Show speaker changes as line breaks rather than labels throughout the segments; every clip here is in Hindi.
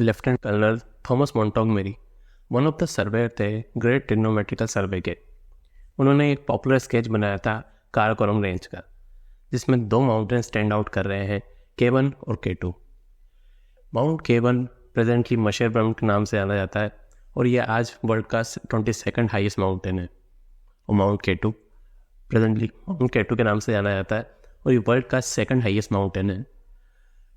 Lieutenant colonel Thomas Montgomery one of the surveyor थे ग्रेट ट्रिग्नोमेट्रिकल सर्वे के। उन्होंने एक पॉपुलर स्केच बनाया था काराकोरम रेंज का, जिसमें दो माउंटेन स्टैंड आउट कर रहे हैं, K1 और K2। माउंट K1 प्रेजेंटली मशेरब्रम के नाम से जाना जाता है और यह आज वर्ल्ड का 22nd हाईएस्ट माउंटेन है। और mount K2 presently mount K2 के नाम से जाना जाता है और ये वर्ल्ड का 2nd हाईएस्ट माउंटेन है।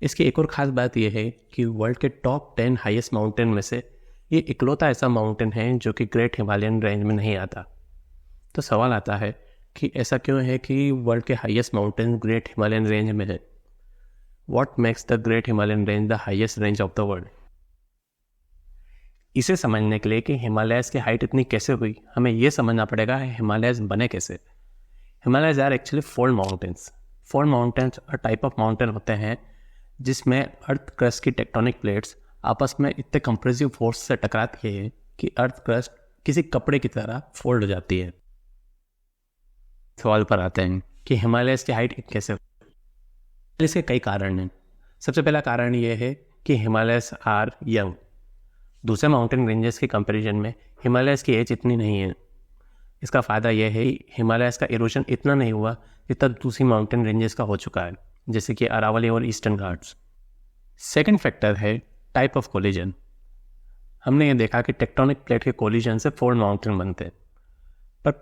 इसकी एक और ख़ास बात यह है कि वर्ल्ड के टॉप 10 हाईएस्ट माउंटेन में से ये इकलौता ऐसा माउंटेन है जो कि ग्रेट हिमालयन रेंज में नहीं आता। तो सवाल आता है कि ऐसा क्यों है कि वर्ल्ड के highest mountain great Himalayan range में है। What makes the great Himalayan range the highest range of the world? इसे समझने के लिए कि हिमालयस की हाइट इतनी कैसे हुई, हमें यह समझना पड़ेगा हिमालयस बने कैसे। Himalayas are actually fold mountains. Fold mountains और टाइप ऑफ माउंटेन होते हैं जिसमें अर्थ क्रस्ट की टेक्टोनिक प्लेट्स आपस में इतने कंप्रेसिव फोर्स से टकराती है कि अर्थ क्रस्ट किसी कपड़े की तरह फोल्ड हो जाती है। सवाल पर आते हैं कि हिमालयस की हाइट कैसे। इसके कई कारण हैं। सबसे पहला कारण ये है कि हिमालयस आर यंग। दूसरे माउंटेन रेंजेस के कंपैरिजन में हिमालयस की एज इतनी नहीं है। इसका फ़ायदा यह है हिमालयस का इरोजन इतना नहीं हुआ जितना दूसरी माउंटेन रेंजेस का हो चुका है, जैसे कि अरावली और ईस्टर्न घाट्स। सेकंड फैक्टर है टाइप ऑफ कोलिजन। हमने ये देखा कि टेक्टोनिक प्लेट के कोलिजन से फोल्ड माउंटेन बनते हैं, पर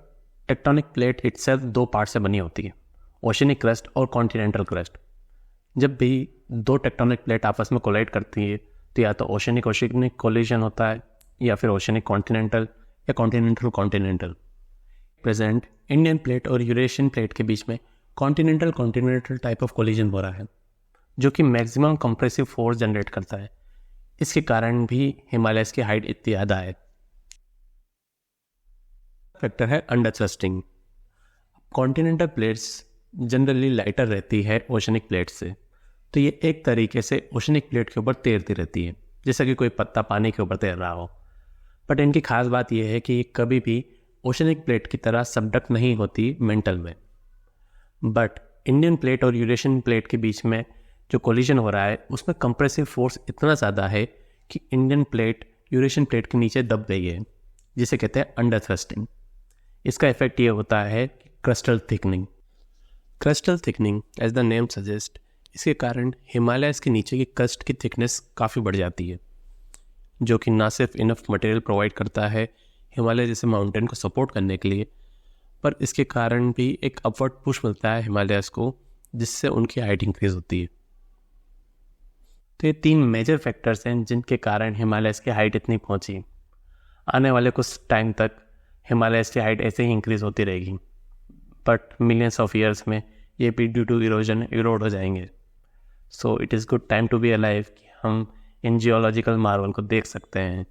टेक्टोनिक प्लेट इटसेल्फ दो पार्ट से बनी होती है, ओशनिक क्रस्ट और कॉन्टिनेंटल क्रस्ट। जब भी दो टेक्टोनिक प्लेट आपस में कोलाइड करती है तो या तो ओशनिक ओशनिक कोलिजन होता है या फिर ओशनिक कॉन्टिनेंटल या continental continental. Present Indian plate और यूरेशियन प्लेट के बीच में continental continental type of collision हो रहा है, जो कि मैक्सिमम कंप्रेसिव फोर्स जनरेट करता है। इसके कारण भी हिमालयस की हाइट इतनी ज़्यादा है। फैक्टर है under thrusting. Continental plates generally lighter रहती है ओशनिक प्लेट से, तो ये एक तरीके से ओशनिक प्लेट के ऊपर तैरती रहती है, जैसा कि कोई पत्ता पानी के ऊपर तैर रहा हो। बट इनकी खास बात यह है कि ये कभी भी ओशनिक प्लेट की तरह सबडक्ट नहीं होती मेंटल में। बट इंडियन प्लेट और यूरेशियन प्लेट के बीच में जो कोलिजन हो रहा है उसमें कंप्रेसिव फोर्स इतना ज़्यादा है कि इंडियन प्लेट यूरेशियन प्लेट के नीचे दब गई है, जिसे कहते हैं अंडर थ्रस्टिंग। इसका इफेक्ट ये होता है crustal thickening. Crustal thickening as the name suggest, इसके कारण हिमालयस के नीचे की क्रस्ट की थिकनेस काफ़ी बढ़ जाती है, जो कि ना सिर्फ इनफ मटेरियल प्रोवाइड करता है हिमालय जैसे माउंटेन को सपोर्ट करने के लिए, पर इसके कारण भी एक अपवर्ड पुश मिलता है हिमालयस को, जिससे उनकी हाइट इंक्रीज होती है। तो ये तीन मेजर फैक्टर्स हैं जिनके कारण हिमालयस की हाइट इतनी पहुंची। आने वाले कुछ टाइम तक हिमालयस की हाइट ऐसे ही इंक्रीज होती रहेगी, बट मिलियंस ऑफ ईयर्स में ये भी ड्यू टू इरोजन इरोड हो जाएंगे। So it is good time to be alive कि हम इन जियोलॉजिकल मार्वल को देख सकते हैं।